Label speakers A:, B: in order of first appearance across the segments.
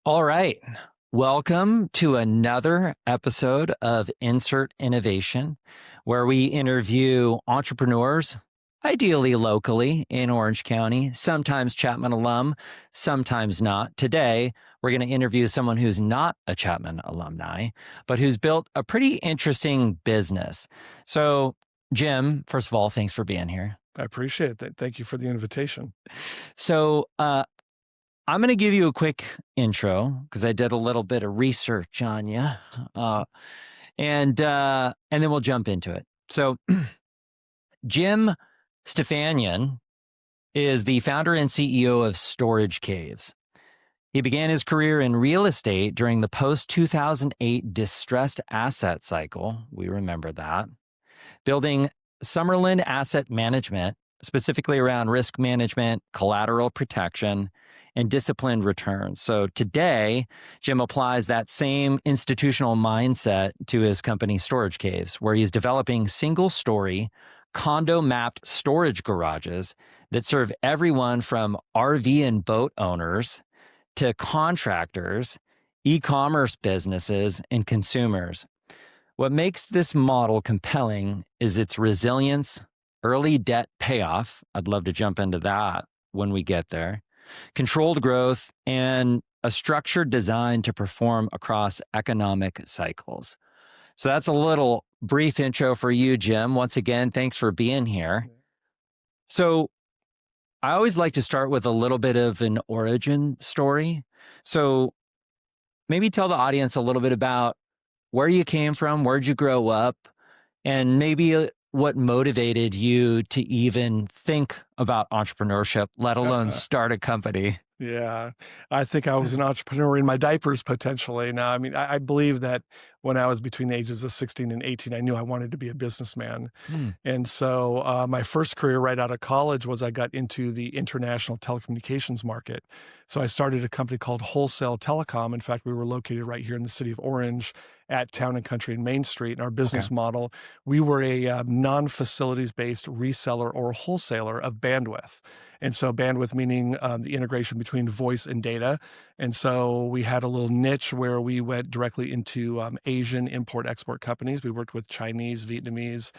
A: All right. Welcome to another episode of Insert Innovation, where we interview entrepreneurs, ideally locally in Orange County, sometimes Chapman alum, sometimes not. Today, we're going to interview someone who's not a Chapman alumni, but who's built a pretty interesting business. So, Jim, first of all, thanks for being here.
B: I appreciate that. Thank you for the invitation.
A: So, I'm going to give you a quick intro because I did a little bit of research on you, and then we'll jump into it. So, Jim Stfanion is the founder and CEO of Storage Caves. He began his career in real estate during the post-2008 distressed asset cycle. We remember that. Building Summerland Asset Management, specifically around risk management, collateral protection, and disciplined returns. So today, Jim applies that same institutional mindset to his company, Storage Caves, where he's developing single-story, condo-mapped storage garages that serve everyone from RV and boat owners to contractors, e-commerce businesses, and consumers. What makes this model compelling is its resilience, early debt payoff. I'd love to jump into that when we get there. Controlled growth, and a structured design to perform across economic cycles. So that's a little brief intro for you, Jim. Once again, thanks for being here. So I always like to start with a little bit of an origin story. So maybe tell the audience a little bit about where you came from, where'd you grow up, and maybe what motivated you to even think about entrepreneurship, let alone start a company?
B: Yeah, I think I was an entrepreneur in my diapers potentially. Now, I mean, I believe that when I was between the ages of 16 and 18, I knew I wanted to be a businessman. And so my first career right out of college was I got into the international telecommunications market. So I started a company called Wholesale Telecom. In fact, we were located right here in the city of Orange at Town and Country and Main Street. And our business model, we were a non-facilities-based reseller or wholesaler of bandwidth. And so bandwidth meaning the integration between voice and data. And so we had a little niche where we went directly into Asian import-export companies. We worked with Chinese, Vietnamese,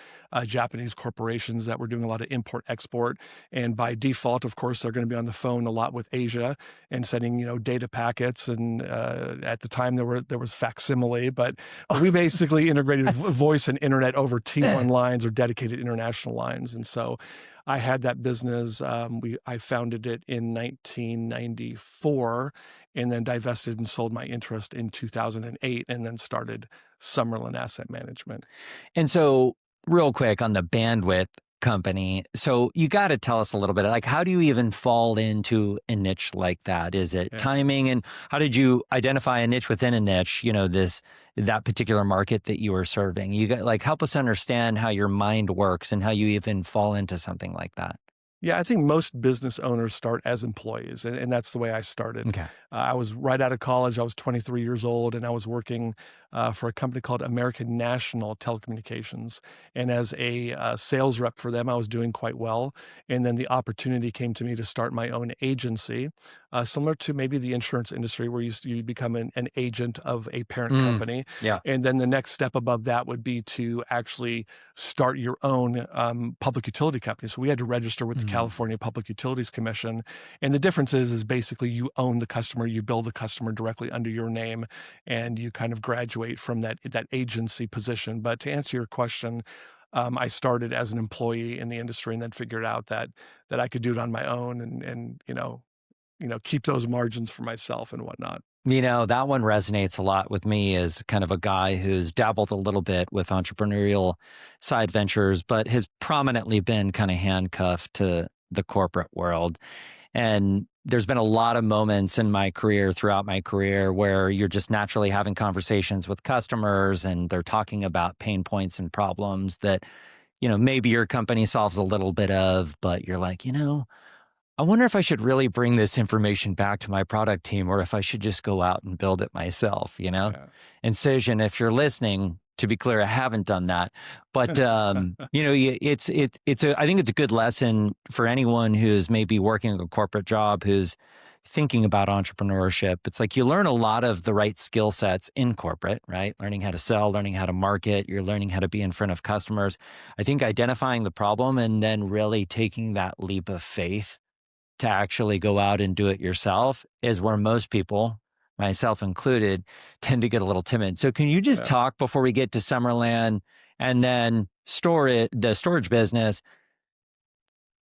B: Japanese corporations that were doing a lot of import-export. And by default, of course, they're going to be on the phone a lot with Asia and sending, data packets. And at the time, there was facsimile, but we basically integrated voice and internet over T1 lines or dedicated international lines. And so I had that business. I founded it in 1994 and then divested and sold my interest in 2008 and then started Summerland Asset Management.
A: And so real quick on the bandwidth company. So you got to tell us a little bit, like, how do you even fall into a niche like that? Is it timing? And how did you identify a niche within a niche, that particular market that you were serving? You got, help us understand how your mind works and how you even fall into something like that.
B: Yeah, I think most business owners start as employees, and that's the way I started.
A: Okay.
B: I was right out of college. I was 23 years old, and I was working for a company called American National Telecommunications. And as a sales rep for them, I was doing quite well. And then the opportunity came to me to start my own agency, similar to maybe the insurance industry, where you become an agent of a parent company.
A: Yeah.
B: And then the next step above that would be to actually start your own public utility company. So we had to register with the California Public Utilities Commission. And the difference is basically you own the customer, you bill the customer directly under your name, and you kind of graduate from that agency position. But to answer your question, I started as an employee in the industry and then figured out that I could do it on my own and keep those margins for myself and whatnot.
A: That one resonates a lot with me as kind of a guy who's dabbled a little bit with entrepreneurial side ventures, but has prominently been kind of handcuffed to the corporate world. And there's been a lot of moments in my career, throughout my career, where you're just naturally having conversations with customers and they're talking about pain points and problems that, maybe your company solves a little bit of, but you're like, I wonder if I should really bring this information back to my product team or if I should just go out and build it myself,
B: Yeah.
A: Incision, if you're listening, to be clear, I haven't done that, but I think it's a good lesson for anyone who's maybe working a corporate job, who's thinking about entrepreneurship, it's like you learn a lot of the right skill sets in corporate, right? Learning how to sell, learning how to market, you're learning how to be in front of customers. I think identifying the problem and then really taking that leap of faith to actually go out and do it yourself is where most people, myself included, tend to get a little timid. So can you just talk before we get to Summerland and then the storage business?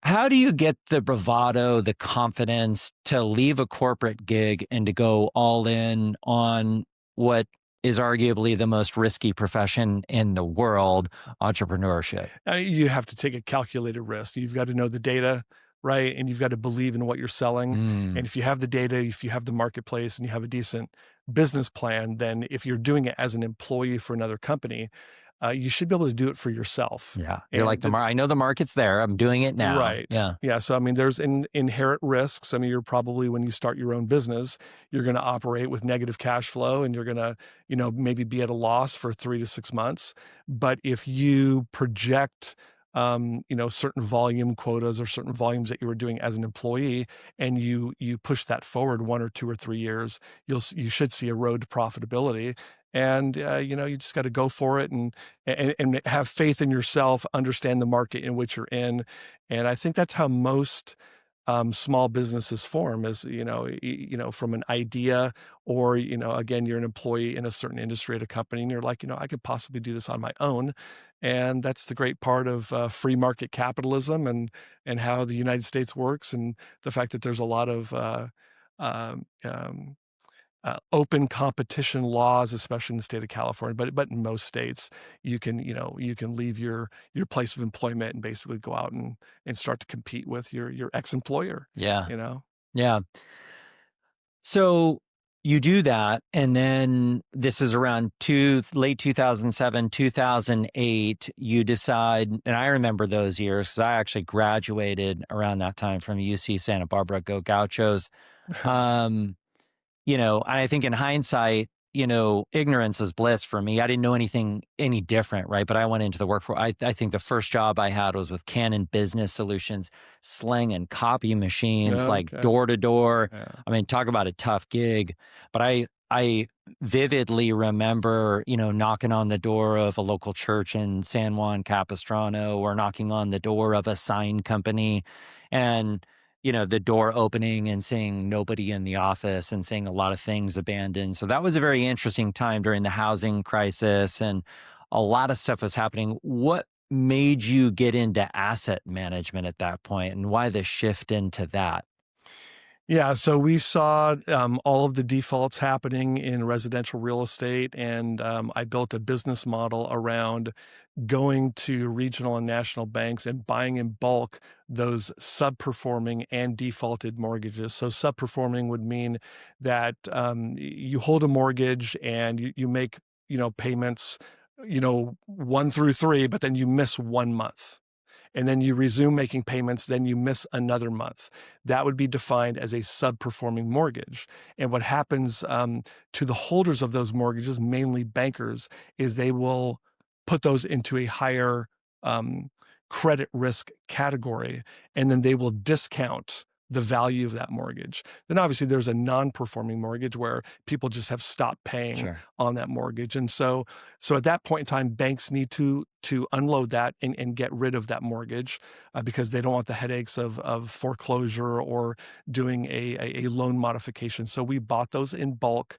A: How do you get the bravado, the confidence to leave a corporate gig and to go all in on what is arguably the most risky profession in the world, entrepreneurship?
B: You have to take a calculated risk. You've got to know the data, right? And you've got to believe in what you're selling. And if you have the data, if you have the marketplace and you have a decent business plan, then if you're doing it as an employee for another company, you should be able to do it for yourself.
A: Yeah. You're like, I know the market's there. I'm doing it now.
B: Right.
A: Yeah.
B: Yeah. So, I mean, there's inherent risks. I mean, you're probably, when you start your own business, you're going to operate with negative cash flow and you're going to, maybe be at a loss for 3 to 6 months. But if you project, certain volume quotas or certain volumes that you were doing as an employee, and you push that forward 1 or 2 or 3 years, you should see a road to profitability. And you just got to go for it and have faith in yourself, understand the market in which you're in. And I think that's how most small businesses form, is from an idea, or again, you're an employee in a certain industry at a company and you're like, I could possibly do this on my own. And that's the great part of free market capitalism, and how the United States works, and the fact that there's a lot of um, um, open competition laws, especially in the state of California, but in most states, you can leave your place of employment and basically go out and start to compete with your ex-employer.
A: Yeah.
B: You
A: Yeah. So you do that, and then this is around late 2007, 2008, you decide, and I remember those years because I actually graduated around that time from UC Santa Barbara, go Gauchos. And I think in hindsight, ignorance is bliss for me. I didn't know anything any different, right? But I went into the workforce. I think the first job I had was with Canon Business Solutions, slinging copy machines, like door to door. I mean, talk about a tough gig. But I vividly remember, knocking on the door of a local church in San Juan Capistrano, or knocking on the door of a sign company, and the door opening and seeing nobody in the office and seeing a lot of things abandoned. So that was a very interesting time during the housing crisis, and a lot of stuff was happening. What made you get into asset management at that point, and why the shift into that?
B: Yeah, so we saw all of the defaults happening in residential real estate, and I built a business model around going to regional and national banks and buying in bulk those subperforming and defaulted mortgages. So subperforming would mean that you hold a mortgage and you make payments 1 through 3, but then you miss 1 month. And then you resume making payments, then you miss another month. That would be defined as a subperforming mortgage. And what happens to the holders of those mortgages, mainly bankers, is they will put those into a higher credit risk category, and then they will discount the value of that mortgage. Then obviously there's a non-performing mortgage where people just have stopped paying on that mortgage. And so at that point in time, banks need to unload that and get rid of that mortgage because they don't want the headaches of foreclosure or doing a loan modification. So we bought those in bulk.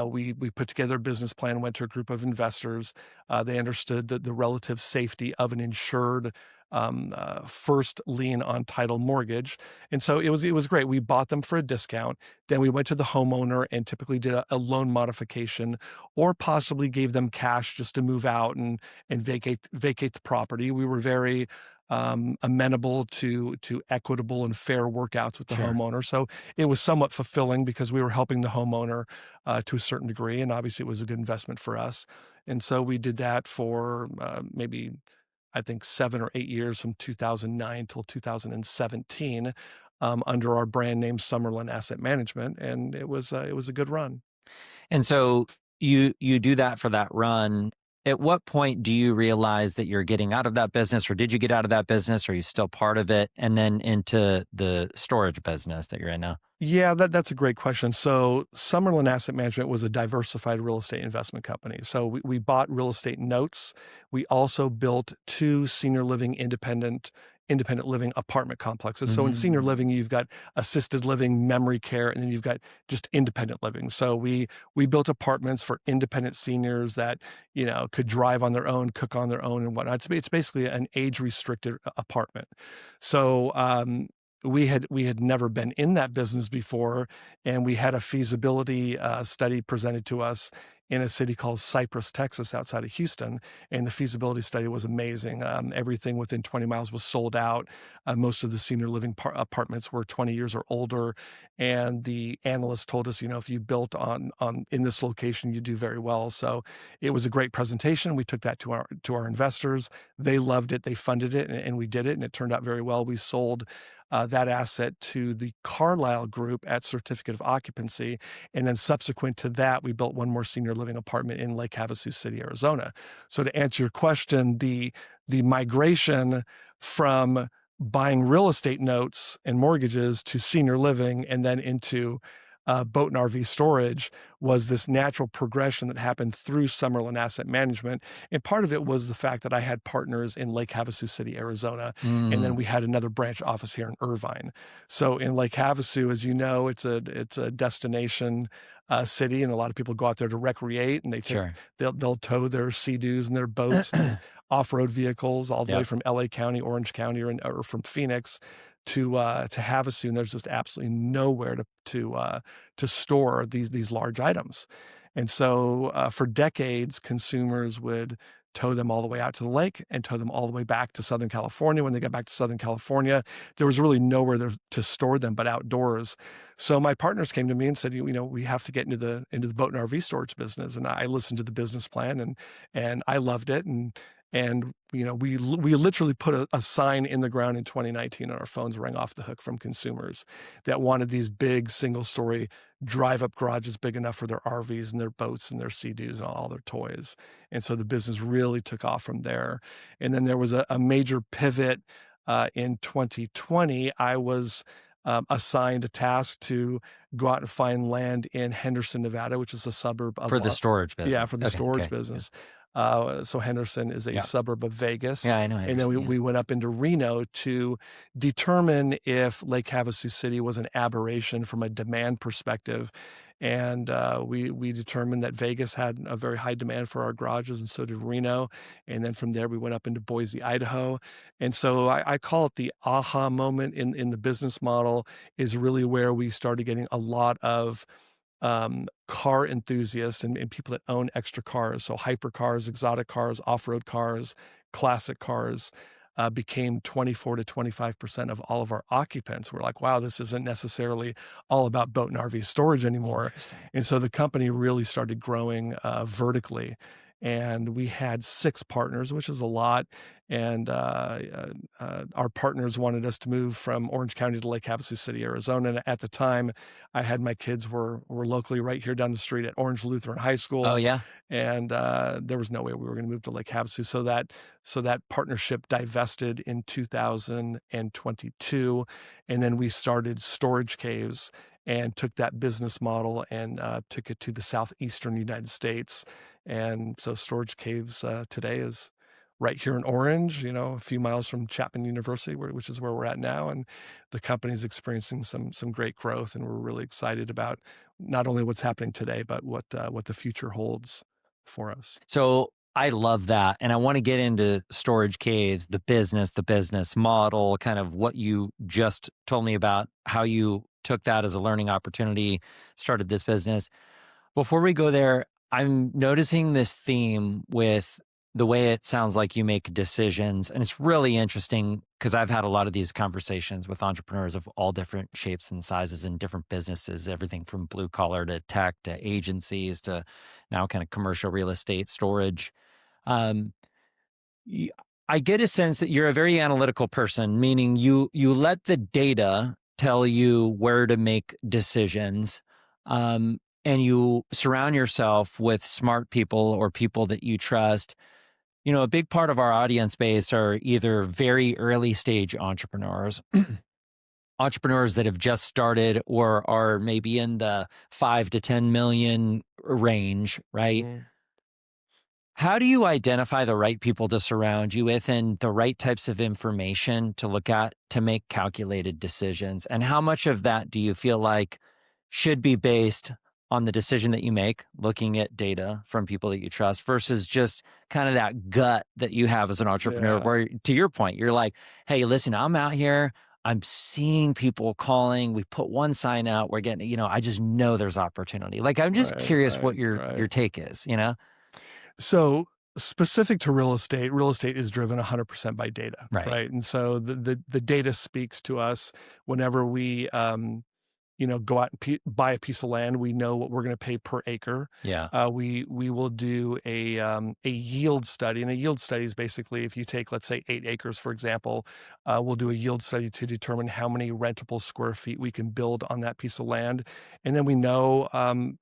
B: We put together a business plan, went to a group of investors. They understood the relative safety of an insured first lien on title mortgage. And so it was great. We bought them for a discount. Then we went to the homeowner and typically did a loan modification, or possibly gave them cash just to move out and vacate the property. We were very amenable to equitable and fair workouts with the homeowner. So it was somewhat fulfilling because we were helping the homeowner to a certain degree. And obviously it was a good investment for us. And so we did that for maybe, I think, 7 or 8 years, from 2009 till 2017, under our brand name Summerland Asset Management, and it was a good run.
A: And so you do that for that run. At what point do you realize that you're getting out of that business, or did you get out of that business? Or are you still part of it, and then into the storage business that you're in now?
B: Yeah, that's a great question. So Summerland Asset Management was a diversified real estate investment company. So we bought real estate notes. We also built two senior living independent living apartment complexes. So in senior living, you've got assisted living, memory care, and then you've got just independent living. So we built apartments for independent seniors that, could drive on their own, cook on their own and whatnot. It's basically an age restricted apartment. So we had never been in that business before, and we had a feasibility study presented to us in a city called Cypress, Texas, outside of Houston, and the feasibility study was amazing. Everything within 20 miles was sold out. Most of the senior living apartments were 20 years or older, and the analyst told us, if you built on in this location, you do very well. So it was a great presentation. We took that to our investors. They loved it. They funded it, and we did it, and it turned out very well. We sold that asset to the Carlyle Group at certificate of occupancy. And then subsequent to that, we built one more senior living apartment in Lake Havasu City, Arizona. So to answer your question, the migration from buying real estate notes and mortgages to senior living and then into boat and RV storage was this natural progression that happened through Summerland Asset Management. And part of it was the fact that I had partners in Lake Havasu City, Arizona, and then we had another branch office here in Irvine. So in Lake Havasu, as you know, it's a destination city, and a lot of people go out there to recreate, and they'll tow their Sea-Doos and their boats and off-road vehicles all the way from LA County, Orange County, or from Phoenix to Havasu, and there's just absolutely nowhere to store these large items. And so for decades, consumers would tow them all the way out to the lake and tow them all the way back to Southern California. When they got back to Southern California, there was really nowhere to store them but outdoors. So my partners came to me and said, we have to get into the boat and RV storage business. And I listened to the business plan and I loved it. And we literally put a sign in the ground in 2019, and our phones rang off the hook from consumers that wanted these big single-story drive-up garages big enough for their RVs and their boats and their Sea-Doos and all their toys. And so the business really took off from there. And then there was a major pivot in 2020. I was assigned a task to go out and find land in Henderson, Nevada, which is a suburb of
A: the storage business.
B: Yeah, for the storage business. So Henderson is a suburb of Vegas.
A: Yeah, I know.
B: And then we went up into Reno to determine if Lake Havasu City was an aberration from a demand perspective. And we determined that Vegas had a very high demand for our garages, and so did Reno. And then from there, we went up into Boise, Idaho. And so I call it the aha moment in the business model, is really where we started getting a lot of car enthusiasts and people that own extra cars. So hypercars, exotic cars, off-road cars, classic cars became 24 to 25% of all of our occupants. We're like, wow, this isn't necessarily all about boat and RV storage anymore. And so the company really started growing vertically. And we had 6 partners, which is a lot. And our partners wanted us to move from Orange County to Lake Havasu City, Arizona. And at the time, I had my kids were locally right here down the street at Orange Lutheran High School.
A: Oh, yeah.
B: And there was no way we were going to move to Lake Havasu. So that partnership divested in 2022. And then we started Storage Caves and took that business model and took it to the southeastern United States. And so Storage Caves today is right here in Orange, a few miles from Chapman University, which is where we're at now. And the company's experiencing some great growth, and we're really excited about not only what's happening today, but what the future holds for us.
A: So I love that. And I want to get into Storage Caves, the business model, kind of what you just told me about, how you took that as a learning opportunity, started this business. Before we go there, I'm noticing this theme with the way it sounds like you make decisions. And it's really interesting because I've had a lot of these conversations with entrepreneurs of all different shapes and sizes in different businesses, everything from blue collar to tech to agencies to now kind of commercial real estate storage. I get a sense that you're a very analytical person, meaning you let the data tell you where to make decisions. And you surround yourself with smart people or people that you trust. A big part of our audience base are either very early stage entrepreneurs, entrepreneurs that have just started or are maybe in the 5 to 10 million range, right?
B: Mm.
A: How do you identify the right people to surround you with and the right types of information to look at to make calculated decisions? And how much of that do you feel like should be based on the decision that you make, looking at data from people that you trust versus just kind of that gut that you have as an entrepreneur,
B: Yeah.
A: where to your point, you're like, hey, listen, I'm out here. I'm seeing people calling. We put one sign out. We're getting, I just know there's opportunity. Like, I'm just
B: Right,
A: curious what
B: right,
A: your
B: right.
A: take is,
B: So specific to real estate is driven 100% by data,
A: Right.
B: right? And so the data speaks to us whenever we go out and buy a piece of land. We know what we're going to pay per acre.
A: Yeah.
B: We will do a yield study, and a yield study is basically if you take, let's say, 8 acres, for example, we'll do a yield study to determine how many rentable square feet we can build on that piece of land, and then we know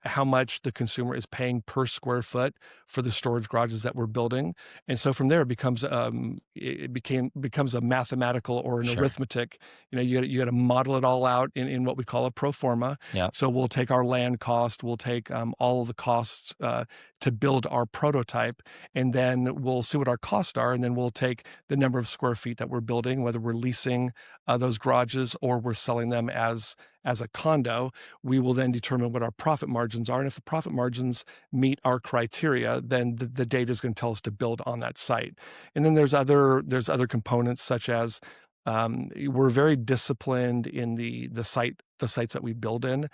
B: how much the consumer is paying per square foot for the storage garages that we're building, and so from there it becomes a mathematical or an
A: Sure.
B: arithmetic. You got to model it all out in what we call a pro forma.
A: Yep.
B: So we'll take our land cost, we'll take all of the costs to build our prototype, and then we'll see what our costs are, and then we'll take the number of square feet that we're building, whether we're leasing those garages or we're selling them as a condo. We will then determine what our profit margins are, and if the profit margins meet our criteria, then the data is going to tell us to build on that site. And then there's other components such as we're very disciplined in the sites that we build in.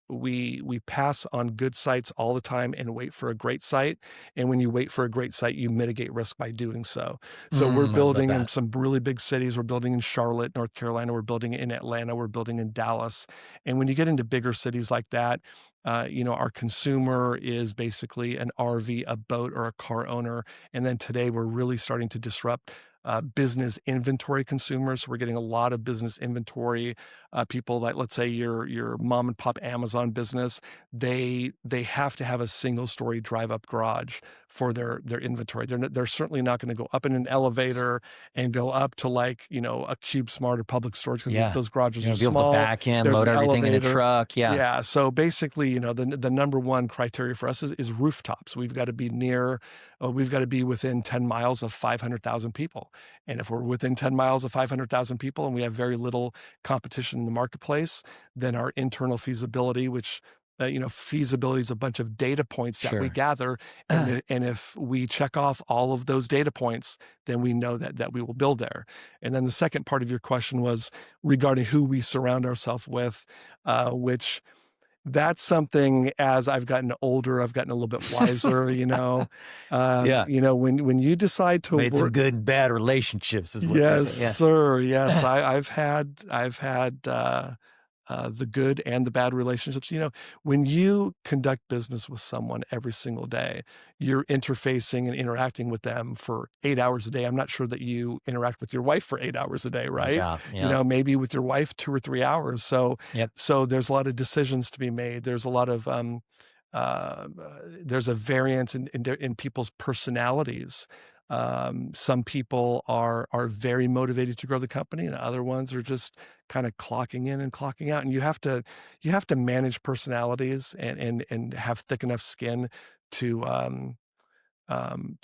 B: We pass on good sites all the time and wait for a great site. And when you wait for a great site, you mitigate risk by doing so. So we're
A: I love
B: building in
A: that.
B: some really big cities. We're building in Charlotte, North Carolina. We're building in Atlanta. We're building in Dallas. And when you get into bigger cities like that, our consumer is basically an RV, a boat, or a car owner. And then today we're really starting to disrupt business inventory consumers. So we're getting a lot of business inventory people, like, let's say your mom and pop Amazon business. They have to have a single story drive up garage for their inventory. They're certainly not going to go up in an elevator and go up to a CubeSmart or Public Storage, because
A: Yeah.
B: those garages are
A: Be able to
B: small.
A: back in,
B: There's
A: load
B: an
A: everything in a
B: elevator.
A: truck. Yeah.
B: Yeah. So basically, the number one criteria for us is rooftops. We've got to be we've got to be within 10 miles of 500,000 people. And if we're within 10 miles of 500,000 people and we have very little competition in the marketplace, then our internal feasibility, which feasibility is a bunch of data points that we
A: Sure.
B: gather. And if we check off all of those data points, then we know that we will build there. And then the second part of your question was regarding who we surround ourselves with, which that's something, as I've gotten older, I've gotten a little bit wiser,
A: Yeah.
B: when you decide to
A: Made some
B: work.
A: good and bad relationships is what you're
B: Yes,
A: saying. Yeah.
B: sir. Yes. I've had the good and the bad relationships. When you conduct business with someone every single day, you're interfacing and interacting with them for 8 hours a day. I'm not sure that you interact with your wife for 8 hours a day,
A: No
B: right?
A: doubt. Yeah.
B: Maybe with your wife 2 or 3 hours. So,
A: Yep.
B: so there's a lot of decisions to be made. There's a lot of there's a variance in people's personalities. Some people are very motivated to grow the company, and other ones are just kind of clocking in and clocking out. And you have to manage personalities and have thick enough skin to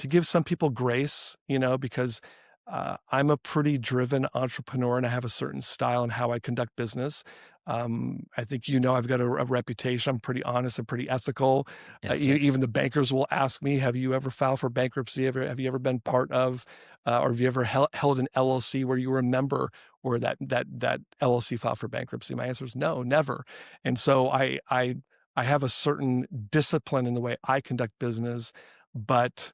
B: give some people grace, because I'm a pretty driven entrepreneur and I have a certain style in how I conduct business. I think I've got a reputation. I'm pretty honest and pretty ethical.
A: Yes, sir.
B: Even the bankers will ask me, "Have you ever filed for bankruptcy? Have you ever been part of, or have you ever held an LLC where you were a member where that LLC filed for bankruptcy?" My answer is no, never. And so I have a certain discipline in the way I conduct business, but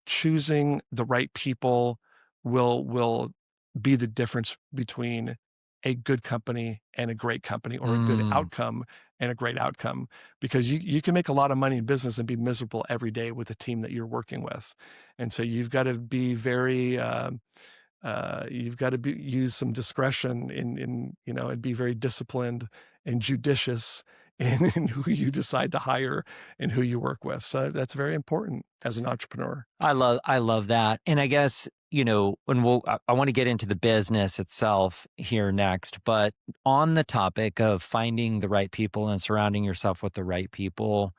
B: choosing the right people will be the difference between a good company and a great company, or a good outcome and a great outcome, because you can make a lot of money in business and be miserable every day with the team that you're working with. And so you've got to be use some discretion and be very disciplined and judicious in who you decide to hire and who you work with. So that's very important as an entrepreneur.
A: I love that. And I guess, and I want to get into the business itself here next, but on the topic of finding the right people and surrounding yourself with the right people,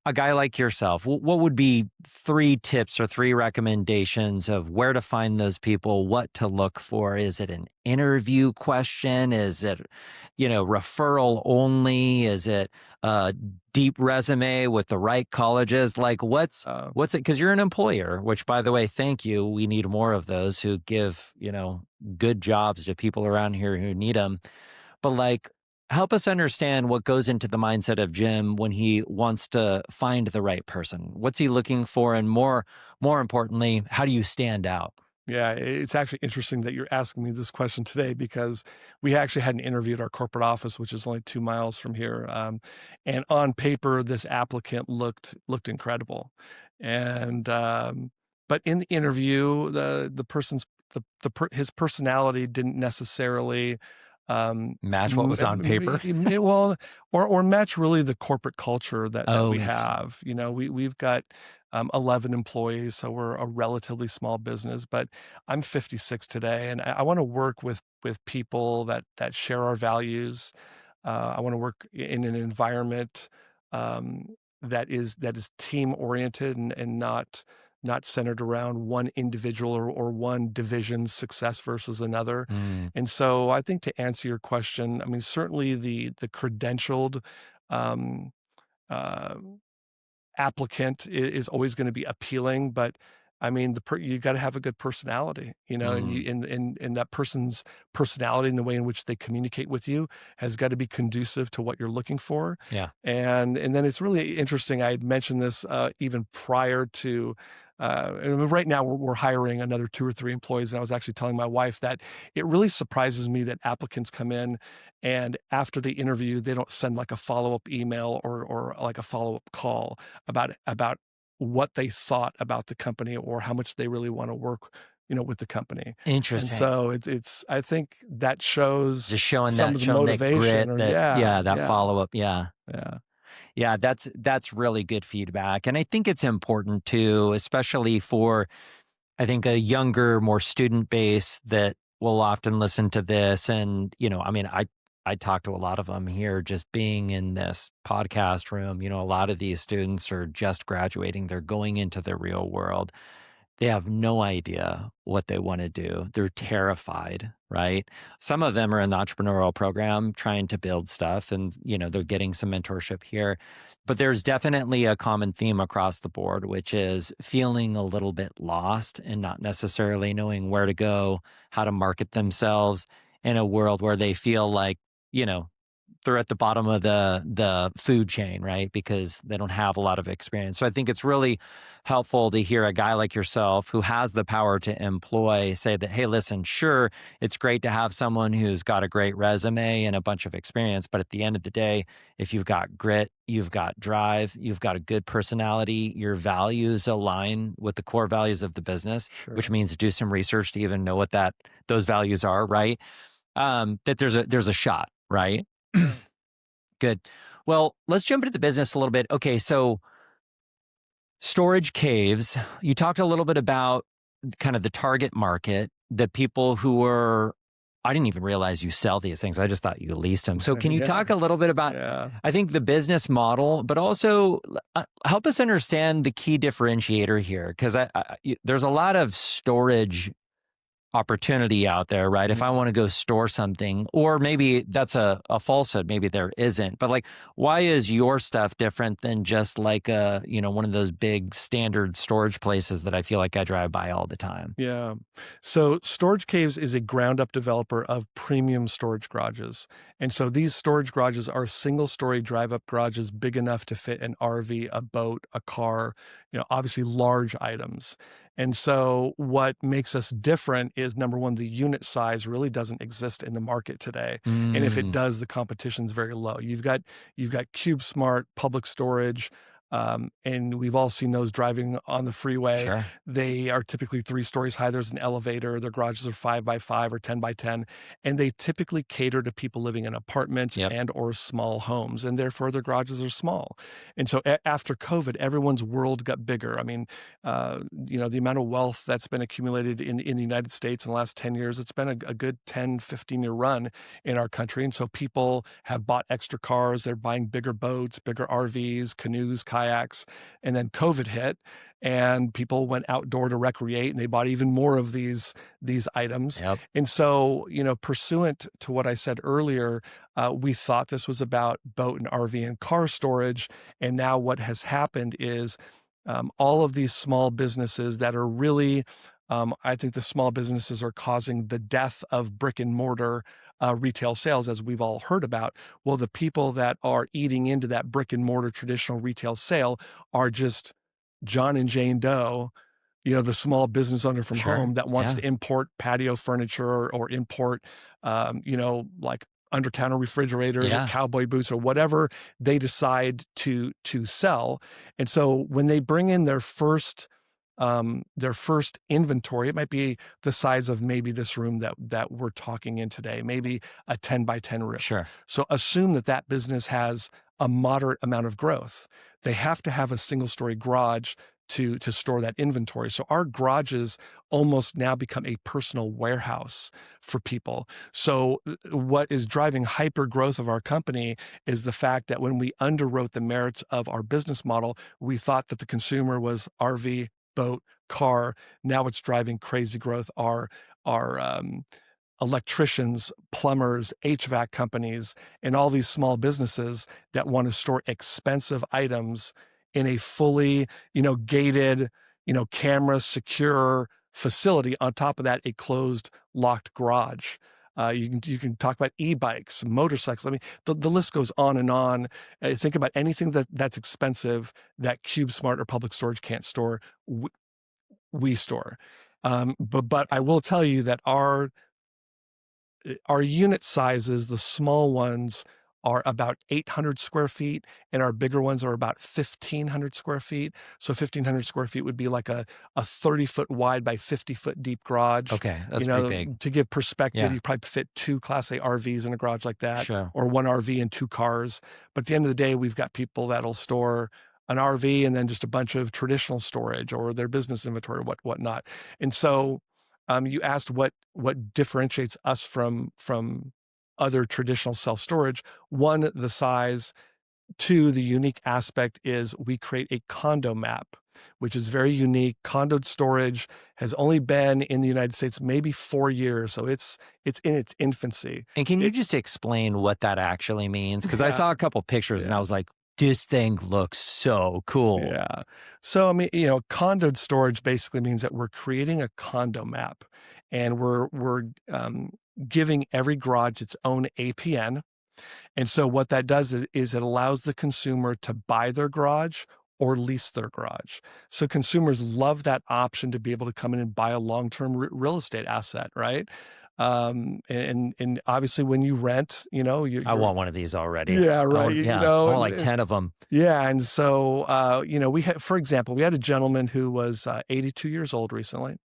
A: a guy like yourself, what would be 3 tips or 3 recommendations of where to find those people, what to look for? Is it an interview question? Is it, referral only? Is it a deep resume with the right colleges? Like what's it? Because you're an employer, which by the way, thank you. We need more of those who give, good jobs to people around here who need them. But like, help us understand what goes into the mindset of Jim when he wants to find the right person. What's he looking for? And more importantly, how do you stand out?
B: Yeah, it's actually interesting that you're asking me this question today because we actually had an interview at our corporate office, which is only 2 miles from here. And on paper, this applicant looked incredible. And but in the interview, his personality didn't necessarily
A: match what was on paper.
B: Well, or match really the corporate culture that we
A: interesting.
B: have. We've got 11 employees, so we're a relatively small business. But I'm 56 today, and I want to work with people that share our values. I want to work in an environment that is team oriented and not centered around one individual or one division's success versus another. And so I think to answer your question, I mean, certainly the credentialed uh, applicant is always going to be appealing, but I mean, you got to have a good personality, and and that person's personality and the way in which they communicate with you has got to be conducive to what you're looking for.
A: Yeah.
B: And then it's really interesting. I had mentioned this even prior to. And right now we're hiring another 2 or 3 employees, and I was actually telling my wife that it really surprises me that applicants come in and after the interview they don't send like a follow-up email or like a follow-up call about what they thought about the company or how much they really want to work, with the company.
A: Interesting.
B: And so it's I think that shows
A: just showing
B: some
A: that,
B: of the
A: showing that
B: motivation
A: grit, that follow up. Yeah.
B: Yeah.
A: Yeah, that's really good feedback. And I think it's important too, especially for, I think, a younger, more student base that will often listen to this. And, I mean, I talk to a lot of them here just being in this podcast room. A lot of these students are just graduating. They're going into the real world. They have no idea what they want to do. They're terrified, right? Some of them are in the entrepreneurial program trying to build stuff and, they're getting some mentorship here. But there's definitely a common theme across the board, which is feeling a little bit lost and not necessarily knowing where to go, how to market themselves in a world where they feel like, they're at the bottom of the food chain, right? Because they don't have a lot of experience. So I think it's really helpful to hear a guy like yourself who has the power to employ say that, hey, listen, sure, it's great to have someone who's got a great resume and a bunch of experience, but at the end of the day, if you've got grit, you've got drive, you've got a good personality, your values align with the core values of the business,
B: Sure.
A: which means do some research to even know what those values are, right? That there's a shot, right? Good. Well, let's jump into the business a little bit. Okay, so storage caves, you talked a little bit about kind of the target market, the people who are, I didn't even realize you sell these things. I just thought you leased them. So can you talk a little bit about, I think, the business model, but also help us understand the key differentiator here? Because there's a lot of storage opportunity out there, right? If I want to go store something, or maybe that's a falsehood, maybe there isn't, but like, why is your stuff different than just like one of those big standard storage places that I feel like I drive by all the time?
B: Yeah. So Storage Caves is a ground up developer of premium storage garages. And so these storage garages are single story drive up garages big enough to fit an RV, a boat, a car, obviously large items. And so what makes us different is, number one, the unit size really doesn't exist in the market today. And if it does, the competition's very low. You've got CubeSmart, Public Storage, And we've all seen those driving on the freeway.
A: Sure.
B: They are typically 3 stories high. There's an elevator. Their garages are 5 by 5 or 10 by 10, and they typically cater to people living in apartments
A: Yep.
B: and or small homes, and therefore their garages are small. And so after COVID, everyone's world got bigger. I mean, the amount of wealth that's been accumulated in the United States in the last 10 years, it's been a good 10, 15-year run in our country. And so people have bought extra cars. They're buying bigger boats, bigger RVs, canoes, kayaks. And then COVID hit and people went outdoor to recreate and they bought even more of these items.
A: Yep.
B: And so, pursuant to what I said earlier, we thought this was about boat and RV and car storage. And now what has happened is all of these small businesses that are really, I think the small businesses are causing the death of brick and mortar retail sales, as we've all heard about. Well, the people that are eating into that brick and mortar traditional retail sale are just John and Jane Doe, the small business owner from
A: Sure.
B: home that wants
A: Yeah.
B: to import patio furniture or import, like under-counter refrigerators or
A: Yeah.
B: cowboy boots or whatever they decide to sell. And so when they bring in their first inventory, it might be the size of maybe this room that we're talking in today, maybe a 10 by 10 room.
A: Sure.
B: So assume that business has a moderate amount of growth. They have to have a single story garage to store that inventory. So our garages almost now become a personal warehouse for people. So what is driving hyper growth of our company is the fact that when we underwrote the merits of our business model, we thought that the consumer was RV, boat, car. Now it's driving crazy growth are electricians, plumbers, HVAC companies, and all these small businesses that want to store expensive items in a fully, gated, camera secure facility. On top of that, a closed, locked garage. You can talk about e-bikes, motorcycles. I mean, the list goes on and on. Think about anything that's expensive that CubeSmart or Public Storage can't store. We store. But I will tell you that our unit sizes, the small ones, are about 800 square feet, and our bigger ones are about 1,500 square feet. So 1,500 square feet would be like a 30-foot wide by 50-foot deep garage.
A: Okay. That's pretty big.
B: To give perspective,
A: Yeah.
B: you probably fit 2 Class A RVs in a garage like that,
A: Sure.
B: or 1 RV and 2 cars. But at the end of the day, we've got people that'll store an RV and then just a bunch of traditional storage or their business inventory, or whatnot. And so you asked what differentiates us from other traditional self-storage. One, the size. Two, the unique aspect is we create a condo map, which is very unique. Condoed storage has only been in the United States maybe 4 years, so it's in its infancy.
A: And can you just explain what that actually means? Because I
B: Yeah.
A: saw a couple pictures and I was like, this thing looks so cool.
B: Yeah. So, I mean, condoed storage basically means that we're creating a condo map, and we're giving every garage its own APN. And so what that does is it allows the consumer to buy their garage or lease their garage. So consumers love that option to be able to come in and buy a long-term real estate asset, right? And obviously when you rent,
A: I want one of these already.
B: yeah, right.
A: I want like 10 of them.
B: Yeah. And so, for example, we had a gentleman who was 82 years old recently.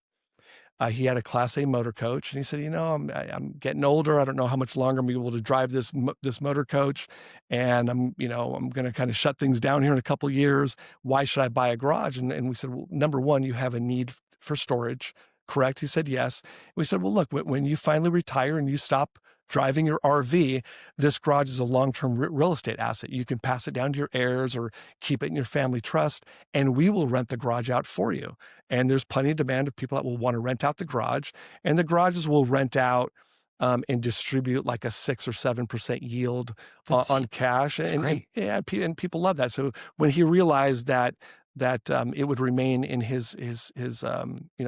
B: He had a Class A motor coach, and he said, I'm getting older. I don't know how much longer I'm able to drive this motor coach, and I'm going to kind of shut things down here in a couple of years. Why should I buy a garage? And we said, well, number one, you have a need for storage, correct? He said yes. We said, well, look, when you finally retire and you stop driving your RV, this garage is a long-term real estate asset. You can pass it down to your heirs or keep it in your family trust, and we will rent the garage out for you. And there's plenty of demand of people that will want to rent out the garage, and the garages will rent out and distribute like a 6 or 7% yield on cash.
A: That's
B: and
A: great.
B: and people love that. So when he realized that it would remain in his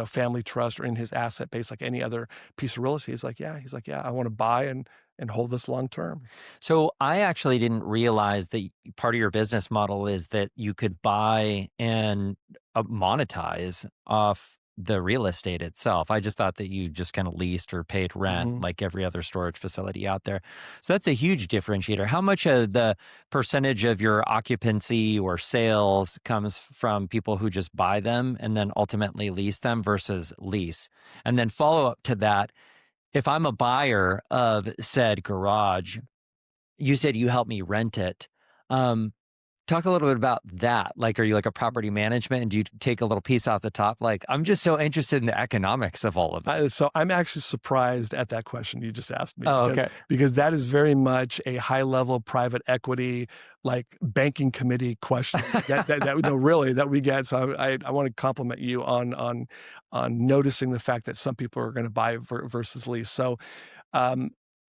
B: family trust or in his asset base like any other piece of real estate, he's like, yeah, I want to buy and hold this long term.
A: So I actually didn't realize that part of your business model is that you could buy and monetize off the real estate itself. I just thought that you just kind of leased or paid rent like every other storage facility out there. So that's a huge differentiator. How much of the percentage of your occupancy or sales comes from people who just buy them and then ultimately lease them versus lease? And then follow up to that, if I'm a buyer of said garage, you said you help me rent it. Talk a little bit about that. Like, are you like a property management and do you take a little piece off the top? Like, I'm just so interested in the economics of all of it.
B: So I'm actually surprised at that question you just asked me.
A: Oh, okay.
B: Because that is very much a high level private equity, like banking committee question that we get. So I want to compliment you on noticing the fact that some people are going to buy versus lease. So,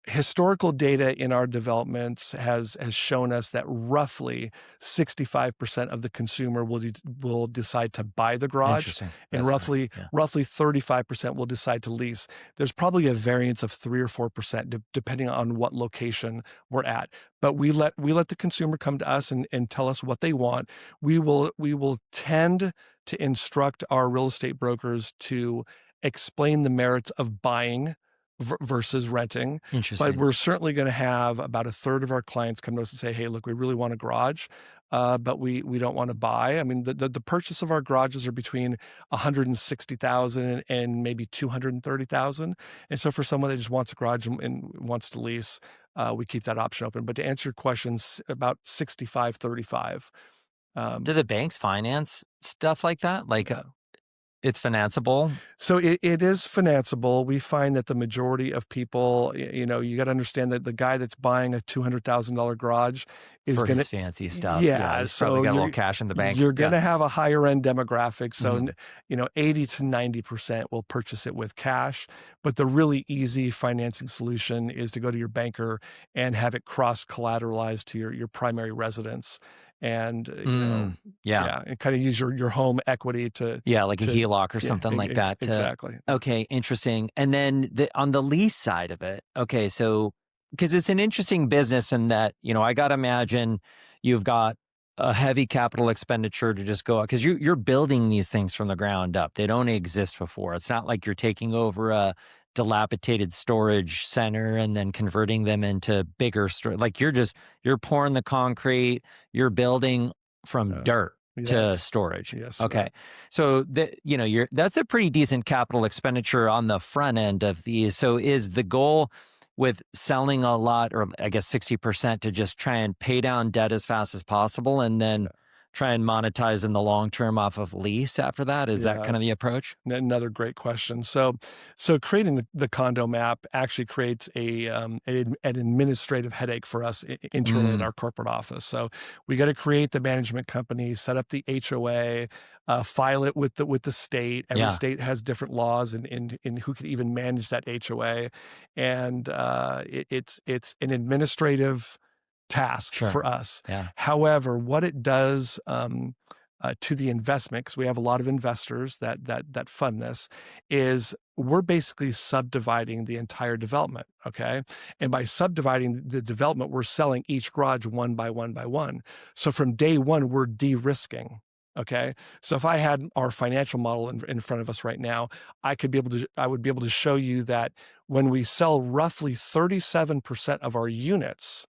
B: historical data in our developments has shown us that roughly 65% of the consumer will decide to buy the garage, and roughly 35% will decide to lease. There's probably a variance of 3 or 4% depending on what location we're at. But we let the consumer come to us and tell us what they want. We will tend to instruct our real estate brokers to explain the merits of buying versus renting. But we're certainly going to have about a third of our clients come to us and say, hey, look, we really want a garage, but we don't want to buy. I mean, the purchase of our garages are between $160,000 and maybe $230,000. And so for someone that just wants a garage and wants to lease, we keep that option open. But to answer your questions, about 65-35.
A: Do the banks finance stuff like that? Like, it's financeable?
B: So it is financeable. We find that the majority of people, you got to understand that the guy that's buying a $200,000 garage is going to
A: his fancy stuff.
B: Yeah,
A: he's
B: so
A: probably got a little cash in the bank.
B: You're going to have a higher end demographic. So, 80 to 90% will purchase it with cash. But the really easy financing solution is to go to your banker and have it cross collateralized to your primary residence. And and kind of use your home equity to
A: like a HELOC or something like that.
B: Exactly.
A: Okay, interesting. And then on the lease side of it, okay, so because it's an interesting business in that I got to imagine you've got a heavy capital expenditure to just go out because you're building these things from the ground up. They don't exist before. It's not like you're taking over a dilapidated storage center and then converting them into bigger storage. Like you're pouring the concrete, you're building from dirt to storage.
B: Yes.
A: Okay. So that's a pretty decent capital expenditure on the front end of these. So is the goal with selling a lot, or I guess 60%, to just try and pay down debt as fast as possible and then try and monetize in the long term off of lease after that? Is that kind of the approach?
B: Another great question. So creating the condo map actually creates an administrative headache for us internally in our corporate office. So we got to create the management company, set up the HOA, file it with the state. Every state has different laws in who can even manage that HOA, and it's an administrative task for us. However, what it does to the investment, because we have a lot of investors that fund this, is we're basically subdividing the entire development. Okay, and by subdividing the development, we're selling each garage one by one by one. So from day one, we're de-risking. Okay, so if I had our financial model in front of us right now, I would be able to show you that when we sell roughly 37% of our units,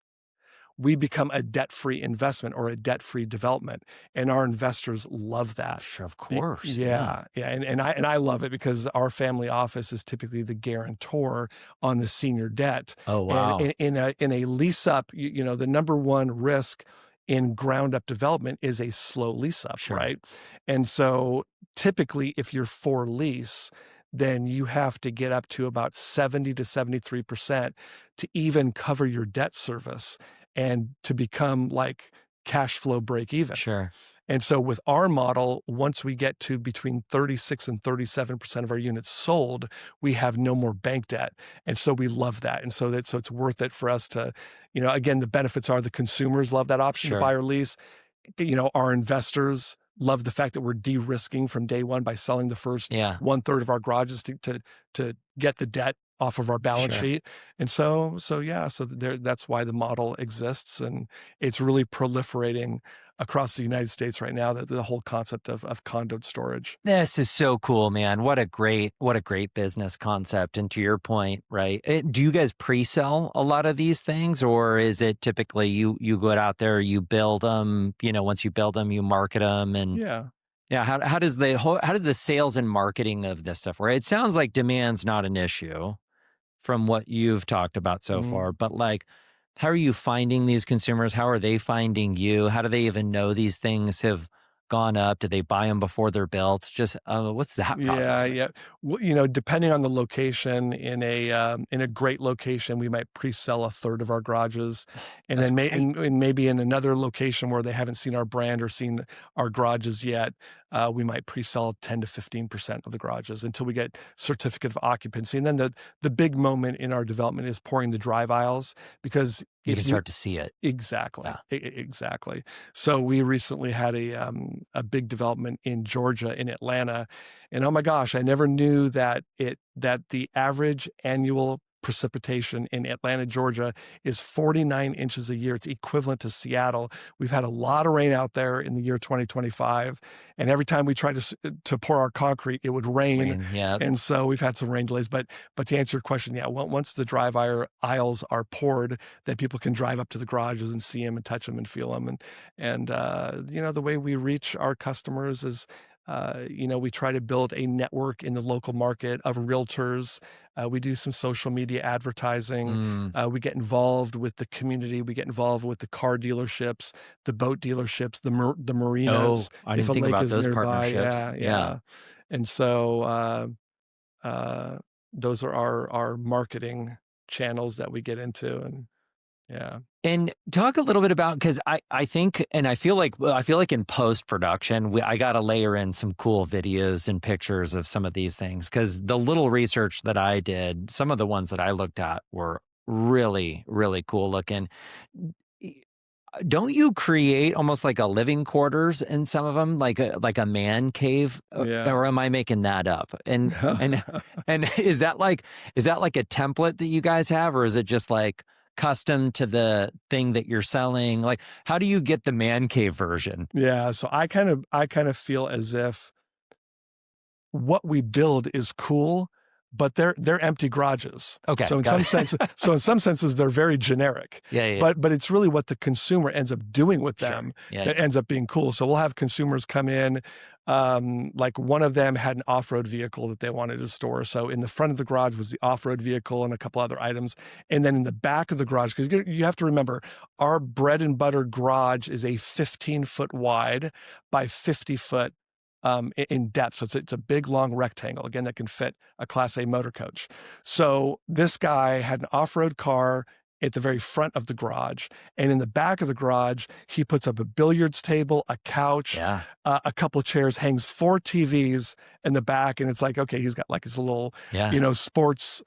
B: we become a debt-free investment or a debt-free development, and our investors love that.
A: Sure, of course.
B: Yeah. And I love it because our family office is typically the guarantor on the senior debt.
A: Oh, wow.
B: And in a lease up, the number one risk in ground up development is a slow lease up, right? And so typically, if you're for lease, then you have to get up to about 70 to 73% to even cover your debt service and to become like cash flow break even. And so with our model, once we get to between 36 and 37% of our units sold, we have no more bank debt. And so we love that. And so it's worth it for us to, again, the benefits are the consumers love that option to buy or lease. Our investors love the fact that we're de-risking from day one by selling the first 1/3 of our garages to get the debt off of our balance sheet. And so that's why the model exists, and it's really proliferating across the United States right now, the whole concept of condoed storage.
A: This is so cool, man. What a great business concept. And to your point, right? Do you guys pre-sell a lot of these things, or is it typically you go out there, you build them, once you build them, you market them, and
B: Yeah.
A: yeah, how does the sales and marketing of this stuff work? It sounds like demand's not an issue from what you've talked about so far, but like, how are you finding these consumers? How are they finding you? How do they even know these things have gone up? Do they buy them before they're built? Just what's that
B: Yeah,
A: process like?
B: yeah. Well, depending on the location, in a great location, we might pre-sell a third of our garages, and
A: That's
B: then
A: great.
B: and maybe in another location where they haven't seen our brand or seen our garages yet, we might pre-sell 10 to 15% of the garages until we get certificate of occupancy. And then the big moment in our development is pouring the drive aisles, because
A: You
B: if
A: can
B: we
A: start to see it.
B: exactly,
A: Yeah.
B: exactly. So we recently had a big development in Georgia, in Atlanta, and oh my gosh, I never knew that the average annual precipitation in Atlanta, Georgia is 49 inches a year. It's equivalent to Seattle. We've had a lot of rain out there in the year 2025, and every time we tried to pour our concrete, it would rain.
A: Yeah.
B: And so we've had some rain delays. But to answer your question, yeah, once the drive aisles are poured, that people can drive up to the garages and see them and touch them and feel them. And the way we reach our customers is, we try to build a network in the local market of realtors. We do some social media advertising. We get involved with the community. We get involved with the car dealerships, the boat dealerships, the marinas.
A: Oh, I
B: If
A: didn't
B: a
A: think
B: lake
A: about
B: is
A: those
B: nearby,
A: partnerships.
B: yeah,
A: Yeah.
B: yeah. And so those are our marketing channels that we get into, and yeah.
A: And talk a little bit about, because I think, and I feel like in post production, I got to layer in some cool videos and pictures of some of these things, because the little research that I did, some of the ones that I looked at were really, really cool looking. Don't you create almost like a living quarters in some of them, like a man cave,
B: Yeah.
A: or am I making that up? And is that like a template that you guys have, or is it just like custom to the thing that you're selling? Like, how do you get the man cave version?
B: Yeah, so I kind of feel as if what we build is cool, but they're empty garages.
A: Okay,
B: So in
A: got
B: some
A: it.
B: senses, they're very generic.
A: Yeah, yeah.
B: But it's really what the consumer ends up doing with
A: Sure.
B: them
A: Yeah,
B: that
A: yeah.
B: ends up being cool. So we'll have consumers come in. Like one of them had an off-road vehicle that they wanted to store. So in the front of the garage was the off-road vehicle and a couple other items. And then in the back of the garage, because you have to remember, our bread and butter garage is a 15-foot wide by 50-foot in depth. So it's a big, long rectangle, again, that can fit a Class A motor coach. So this guy had an off-road car at the very front of the garage. And in the back of the garage, he puts up a billiards table, a couch,
A: Yeah.
B: a couple of chairs, hangs 4 TVs in the back. And it's like, okay, he's got like his little,
A: Yeah.
B: sports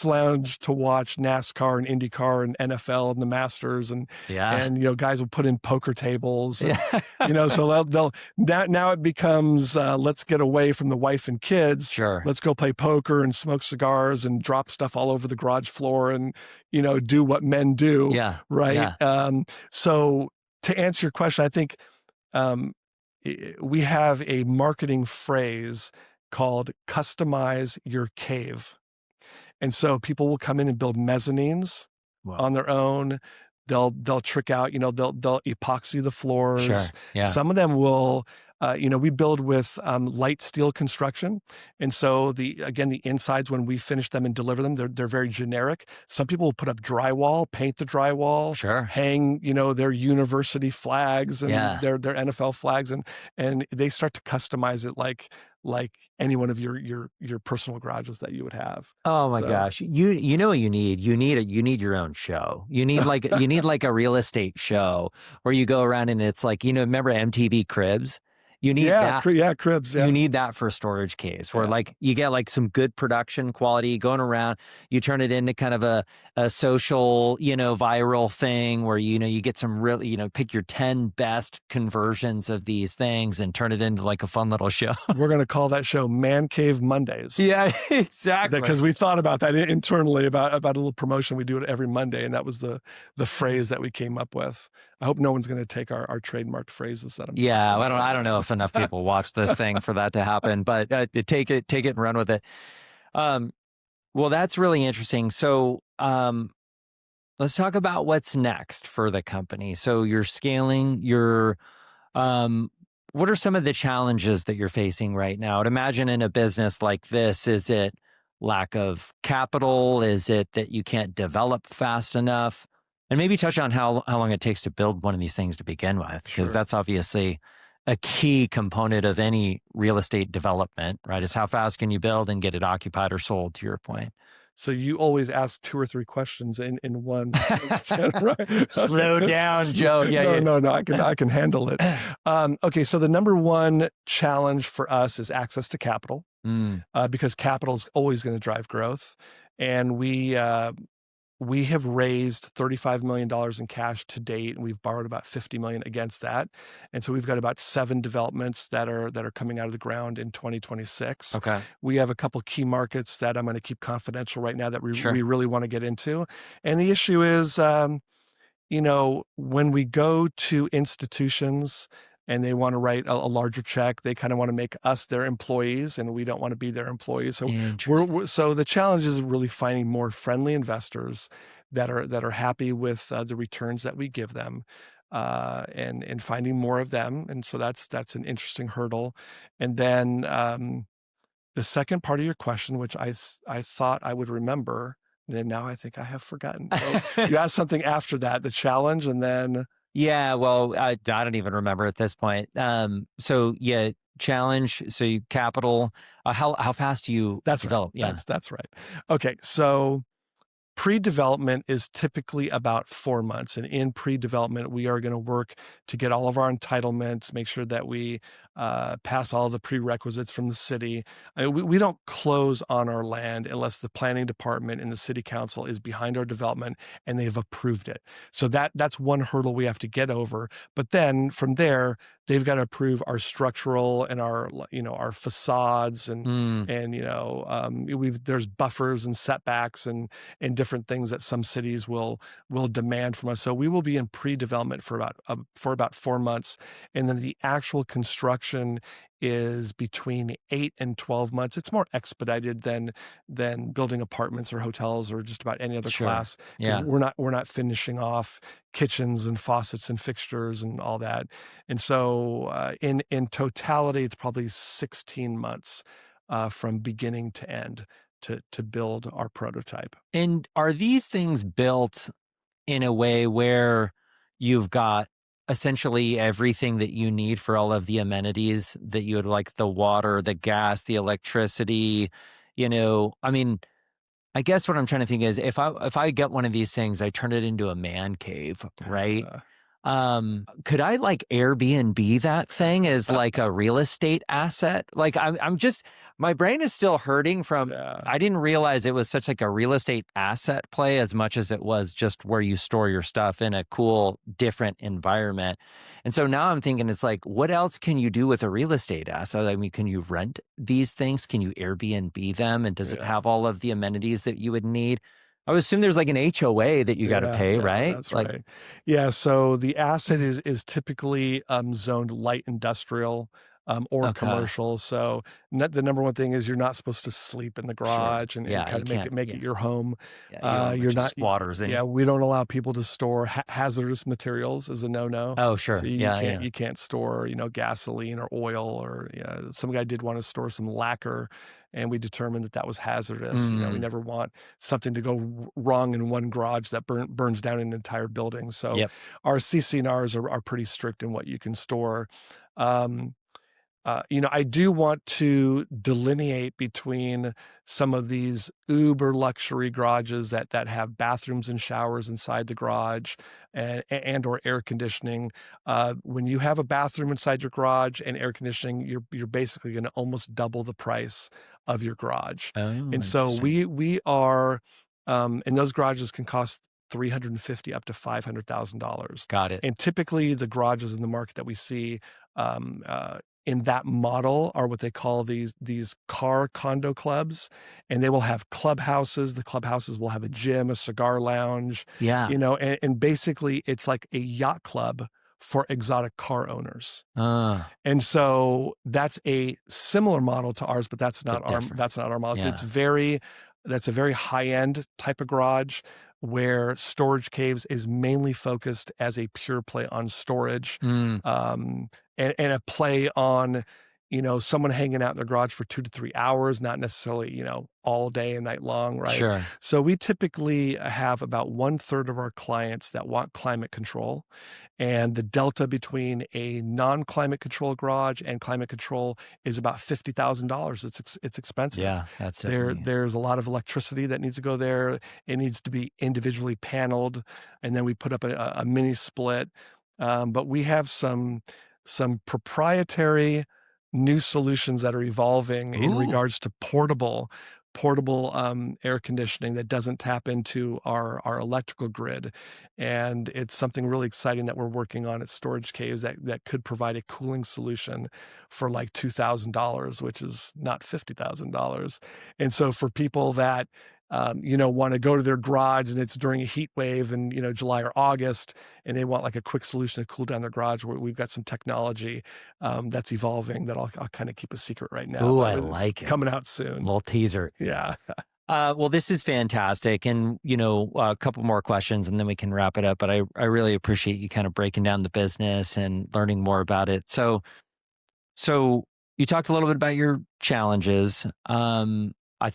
B: lounge to watch NASCAR and IndyCar and NFL and the Masters. And guys will put in poker tables. And, so they'll now it becomes, let's get away from the wife and kids.
A: Sure.
B: Let's go play poker and smoke cigars and drop stuff all over the garage floor and, do what men do.
A: Yeah.
B: Right.
A: Yeah.
B: So to answer your question, I think we have a marketing phrase called customize your cave. And so people will come in and build mezzanines on their own. They'll trick out, they'll epoxy the floors.
A: Sure. Yeah.
B: Some of them will, we build with light steel construction. And so the insides, when we finish them and deliver them, they're very generic. Some people will put up drywall, paint the drywall,
A: Sure.
B: hang, their university flags and their NFL flags, and they start to customize it like any one of your personal garages that you would have.
A: Oh my gosh. You know what you need? You need your own show. You need like a real estate show where you go around and it's like, remember MTV Cribs? You need
B: Yeah,
A: that.
B: cribs.
A: You
B: Yeah.
A: need that for a storage case where
B: Yeah.
A: like you get like some good production quality going around. You turn it into kind of a social, viral thing where, you get some really, pick your 10 best conversions of these things and turn it into like a fun little show.
B: We're going to call that show Man Cave Mondays.
A: Yeah, exactly.
B: Because we thought about that internally about a little promotion. We do it every Monday. And that was the phrase that we came up with. I hope no one's going to take our trademarked phrases that I'm
A: Yeah, I don't know if enough people watch this thing for that to happen, but take it and run with it. Well, that's really interesting. So, let's talk about what's next for the company. So you're scaling what are some of the challenges that you're facing right now? I'd imagine in a business like this, is it lack of capital? Is it that you can't develop fast enough? And maybe touch on how long it takes to build one of these things to begin with, because that's obviously a key component of any real estate development, right? Is how fast can you build and get it occupied or sold, to your point.
B: So you always ask 2 or 3 questions in one.
A: Right? Slow down, Joe. Yeah,
B: No. I can handle it. Okay, so the number one challenge for us is access to capital, because capital is always going to drive growth, and we have raised $35 million in cash to date, and we've borrowed about $50 million against that. And so we've got about 7 developments that are coming out of the ground in 2026.
A: Okay.
B: We have a couple key markets that I'm going to keep confidential right now that we really want to get into. And the issue is, when we go to institutions and they want to write a larger check, they kind of want to make us their employees, and we don't want to be their employees. So so the challenge is really finding more friendly investors that are happy with the returns that we give them, and finding more of them. And so that's an interesting hurdle. And then the second part of your question, which I thought I would remember, and now I think I have forgotten. So you asked something after that, the challenge, and then.
A: Yeah, well, I don't even remember at this point. So yeah, challenge. So you capital. How fast do you develop?
B: Right. Yeah, that's right. Okay, so pre-development is typically about 4 months, and in pre-development, we are going to work to get all of our entitlements, make sure that we pass all the prerequisites from the city. I mean, we don't close on our land unless the planning department and the city council is behind our development and they've approved it. So that's one hurdle we have to get over. But then from there, they've got to approve our structural and our facades and there's buffers and setbacks and different things that some cities will demand from us. So we will be in pre-development for about 4 months, and then the actual construction is between 8 and 12 months. It's more expedited than building apartments or hotels or just about any other class. Yeah, we're not finishing off kitchens and faucets and fixtures and all that. And so in totality, it's probably 16 months from beginning to end to build our prototype.
A: And are these things built in a way where you've got essentially everything that you need for all of the amenities that you would like, the water, the gas, the electricity, I mean, I guess what I'm trying to think is if I get one of these things, I turn it into a man cave, right? Could I like Airbnb that thing as like a real estate asset? Like I'm just, my brain is still hurting from, I didn't realize it was such like a real estate asset play as much as it was just where you store your stuff in a cool, different environment. And so now I'm thinking it's like, what else can you do with a real estate asset? I mean, can you rent these things? Can you Airbnb them? And does it have all of the amenities that you would need? I would assume there's like an HOA that you got to pay, right?
B: That's right. Yeah. So the asset is typically zoned light industrial or commercial. So the number one thing is you're not supposed to sleep in the garage and kind of make it your home. You're not
A: squatters.
B: We don't allow people to store hazardous materials as a no-no.
A: Oh, sure.
B: So you can't store gasoline or oil or some guy did want to store some lacquer, and we determined that was hazardous. We never want something to go wrong in one garage that burns down an entire building. So our CC&Rs are pretty strict in what you can store. I do want to delineate between some of these uber luxury garages that have bathrooms and showers inside the garage and or air conditioning. When you have a bathroom inside your garage and air conditioning, you're basically going to almost double the price of your garage.
A: Oh,
B: And so
A: interesting.
B: we are, and those garages can cost 350 up to $500,000.
A: Got it.
B: And typically the garages in the market that we see, in that model are what they call these car condo clubs, and they will have clubhouses. The clubhouses will have a gym, a cigar lounge,
A: Yeah.
B: and basically it's like a yacht club for exotic car owners. And so that's a similar model to ours, but that's not our model.
A: Yeah.
B: That's a very high-end type of garage where Storage Caves is mainly focused as a pure play on storage, and a play on, someone hanging out in their garage for 2 to 3 hours, not necessarily, all day and night long, right?
A: Sure.
B: So we typically have about 1/3 of our clients that want climate control, and the delta between a non-climate control garage and climate control is about $50,000. It's expensive.
A: Yeah, that's definitely.
B: There's a lot of electricity that needs to go there. It needs to be individually paneled, and then we put up a mini split. But we have some proprietary new solutions that are evolving in regards to portable air conditioning that doesn't tap into our electrical grid. And it's something really exciting that we're working on at Storage Caves that could provide a cooling solution for like $2,000, which is not $50,000. And so for people that want to go to their garage and it's during a heat wave in, July or August, and they want like a quick solution to cool down their garage, we've got some technology that's evolving that I'll kind of keep a secret right now.
A: Oh, I like it.
B: Coming out soon.
A: Little teaser.
B: Yeah.
A: Well, this is fantastic. And, a couple more questions and then we can wrap it up. But I really appreciate you kind of breaking down the business and learning more about it. So you talked a little bit about your challenges.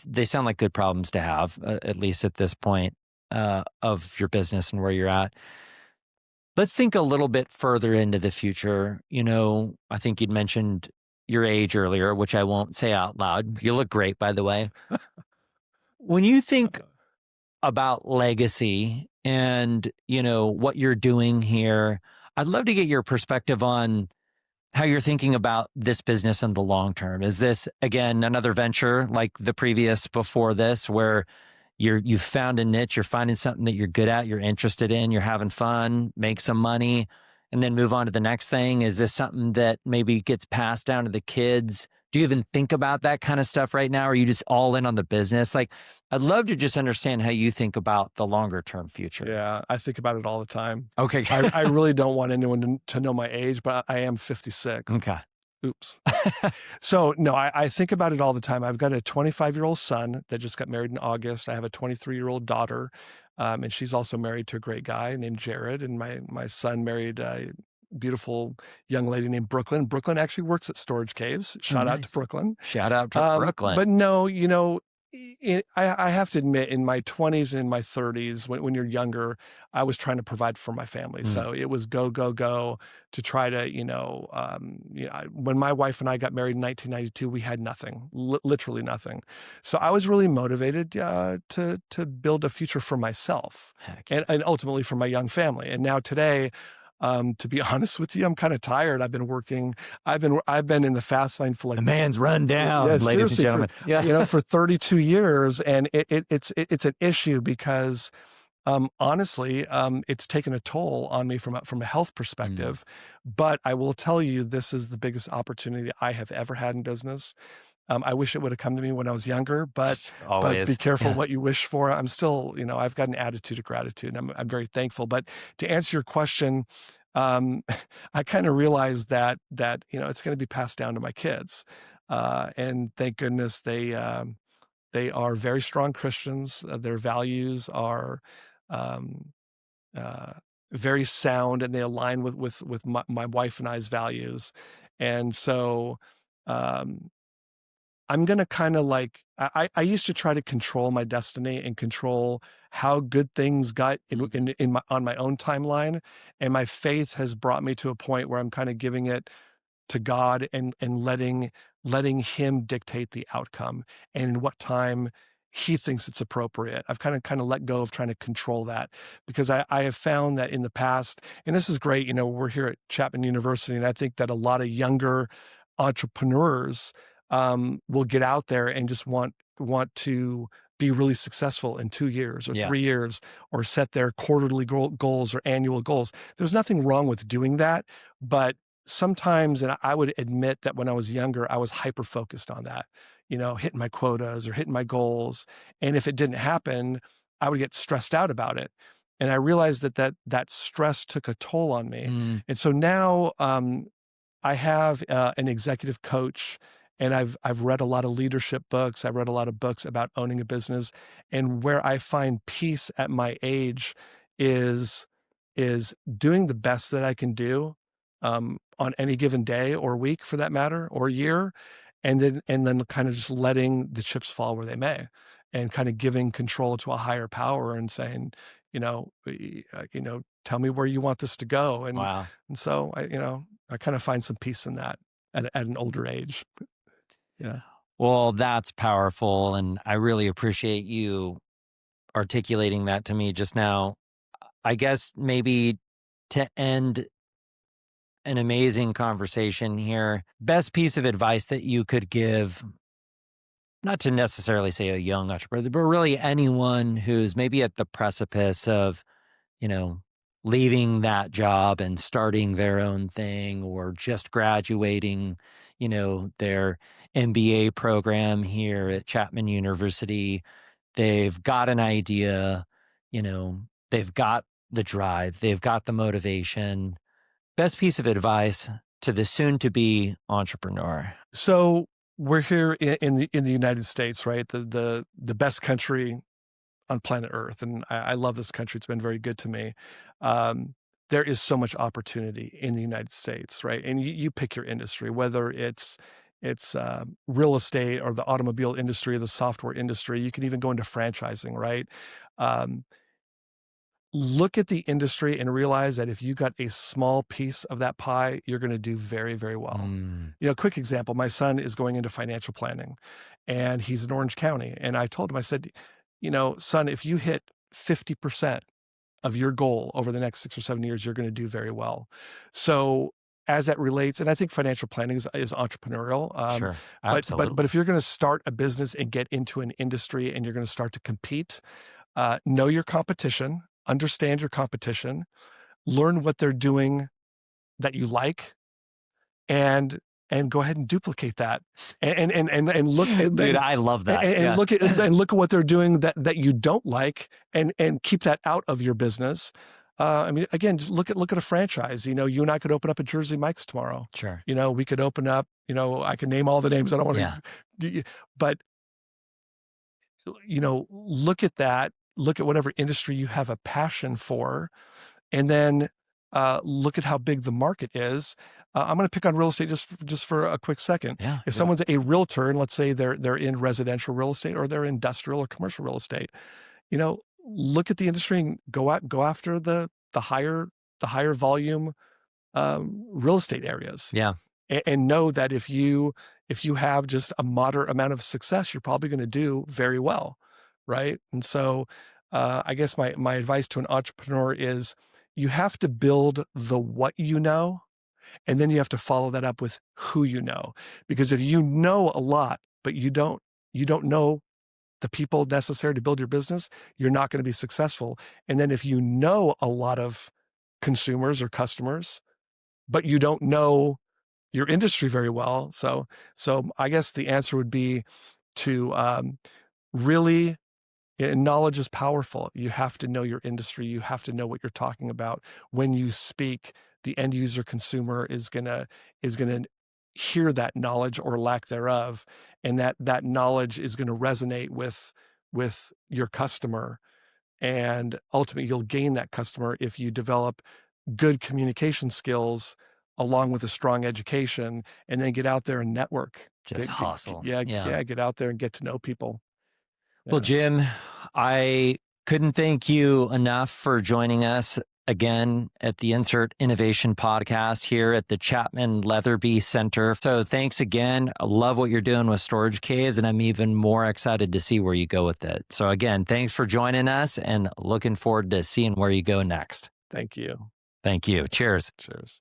A: They sound like good problems to have, at least at this point of your business and where you're at. Let's think a little bit further into the future. I think you'd mentioned your age earlier, which I won't say out loud. You look great, by the way. When you think about legacy and, what you're doing here, I'd love to get your perspective on how you're thinking about this business in the long term. Is this, again, another venture like the previous before this, where you've found a niche, you're finding something that you're good at, you're interested in, you're having fun, make some money, and then move on to the next thing? Is this something that maybe gets passed down to the kids? Do you even think about that kind of stuff right now? Or are you just all in on the business? Like, I'd love to just understand how you think about the longer term future.
B: Yeah, I think about it all the time.
A: Okay.
B: I really don't want anyone to know my age, but I am 56.
A: Okay.
B: Oops. So no, I think about it all the time. I've got a 25-year-old son that just got married in August. I have a 23-year-old daughter, and she's also married to a great guy named Jared. And my son married a beautiful young lady named Brooklyn. Brooklyn actually works at Storage Caves. Shout out to Brooklyn.
A: Shout out to Brooklyn.
B: But no, I have to admit, in my 20s and my 30s, when you're younger, I was trying to provide for my family. So it was go to try to, when my wife and I got married in 1992, we had nothing, literally nothing. So I was really motivated to build a future for myself and ultimately for my young family. And now today, to be honest with you, I'm kind of tired. I've been working. I've been in the fast lane for like,
A: the man's run down, ladies and gentlemen.
B: For 32 years, and it's an issue because, honestly, it's taken a toll on me from a health perspective. But I will tell you, this is the biggest opportunity I have ever had in business. I wish it would have come to me when I was younger, but be careful what you wish for. I'm still, I've got an attitude of gratitude, and I'm very thankful. But to answer your question, I kind of realized that it's going to be passed down to my kids, and thank goodness they are very strong Christians. Their values are very sound, and they align with my wife and I's values, and so. I'm going to kind of like, I used to try to control my destiny and control how good things got on my own timeline. And my faith has brought me to a point where I'm kind of giving it to God and letting him dictate the outcome and in what time he thinks it's appropriate. I've kind of let go of trying to control that, because I have found that in the past, and this is great, we're here at Chapman University, and I think that a lot of younger entrepreneurs will get out there and just want to be really successful in 2 years or 3 years, or set their quarterly goals or annual goals. There's nothing wrong with doing that, but sometimes, and I would admit that when I was younger, I was hyper-focused on that, hitting my quotas or hitting my goals. And if it didn't happen, I would get stressed out about it. And I realized that stress took a toll on me. And so now I have an executive coach, and I've read a lot of leadership books. I've read a lot of books about owning a business. And where I find peace at my age is doing the best that I can do on any given day or week, for that matter, or year, and then kind of just letting the chips fall where they may, and kind of giving control to a higher power and saying, tell me where you want this to go. And so I kind of find some peace in that at an older age. Yeah.
A: Well, that's powerful. And I really appreciate you articulating that to me just now. I guess maybe to end an amazing conversation here, best piece of advice that you could give, not to necessarily say a young entrepreneur, but really anyone who's maybe at the precipice of, leaving that job and starting their own thing, or just graduating, their MBA program here at Chapman University. They've got an idea, they've got the drive, they've got the motivation. Best piece of advice to the soon-to-be entrepreneur.
B: So we're here in the United States, right? The best country on planet Earth, and I love this country. It's been very good to me. There is so much opportunity in the United States, right? And you pick your industry, whether it's real estate or the automobile industry or the software industry. You can even go into franchising, right? Look at the industry and realize that if you got a small piece of that pie, you're going to do very, very well. Quick example, my son is going into financial planning, and he's in Orange County. And I told him, I said, son, if you hit 50% of your goal over the next 6 or 7 years, you're going to do very well. So as that relates, and I think financial planning is entrepreneurial.
A: Sure, absolutely.
B: But if you're going to start a business and get into an industry and you're going to start to compete, know your competition, understand your competition, learn what they're doing that you like, and go ahead and duplicate that, and look at,
A: dude, I love that.
B: And look at what they're doing that you don't like, and keep that out of your business. I mean, again, just look at a franchise. You and I could open up a Jersey Mike's tomorrow.
A: Sure.
B: We could open up. I can name all the names. I don't want to. But look at that. Look at whatever industry you have a passion for, and then look at how big the market is. I'm going to pick on real estate just for a quick second. If someone's a realtor, and let's say they're in residential real estate, or they're industrial or commercial real estate, look at the industry and go after the higher volume real estate areas. And know that if you have just a moderate amount of success, you're probably going to do very well, right? And so I guess my advice to an entrepreneur is, you have to build the what you know, and then you have to follow that up with who you know. Because if you know a lot, but you don't know the people necessary to build your business, you're not going to be successful. And then if you know a lot of consumers or customers, but you don't know your industry very well, so I guess the answer would be to really. Knowledge is powerful. You have to know your industry. You have to know what you're talking about. When you speak, the end user consumer is gonna hear that knowledge or lack thereof, and that knowledge is going to resonate with your customer. And ultimately, you'll gain that customer if you develop good communication skills along with a strong education, and then get out there and network.
A: Just hustle.
B: Get out there and get to know people.
A: Well, Jim, I couldn't thank you enough for joining us again at the Insert Innovation podcast here at the Chapman Leatherby Center. So thanks again. I love what you're doing with storage caves, and I'm even more excited to see where you go with it. So again, thanks for joining us and looking forward to seeing where you go next.
B: Thank you.
A: Thank you. Cheers.
B: Cheers.